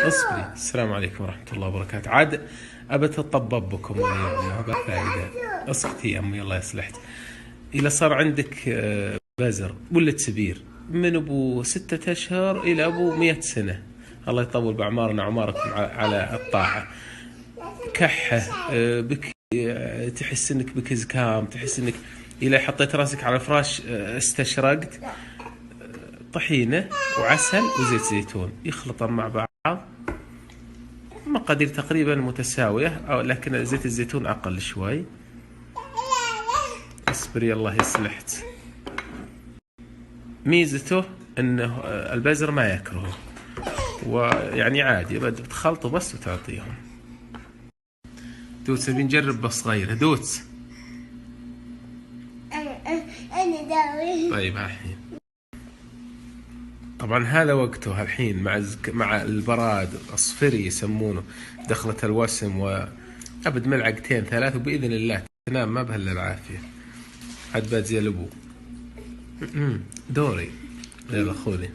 اصبري. السلام عليكم ورحمة الله وبركاته. عاد أبت أطبب بكم اليوم، ما فائدة. اسكتي يا أمي الله يصلحك. إذا صار عندك بزر ولا تسبير من أبو 6 أشهر إلى أبو 100 سنة، الله يطول بأعمارنا وأعماركم على الطاعة. كحة بك، تحس إنك بك زكام، تحس إنك إذا حطيت راسك على فراش استشرقت. طحينة وعسل وزيت زيتون يخلطن مع بعض، مقادير تقريبا متساوية، أو لكن زيت الزيتون أقل شوي. اصبري الله يصلحك. ميزته انه البزر ما يكرهه، ويعني عادي بتخلطه بس وتعطيهم. دوتس بنجرب بس صغيرة. دوتس أنا داوي. طيب الحين طبعا هذا وقته الحين مع البراد اصفري يسمونه، دخلة الوسم، وابد ملعقتين 3 وباذن الله تنام ما بهلا العافية. عاد بات زي الابو. دوري. يلا خذي.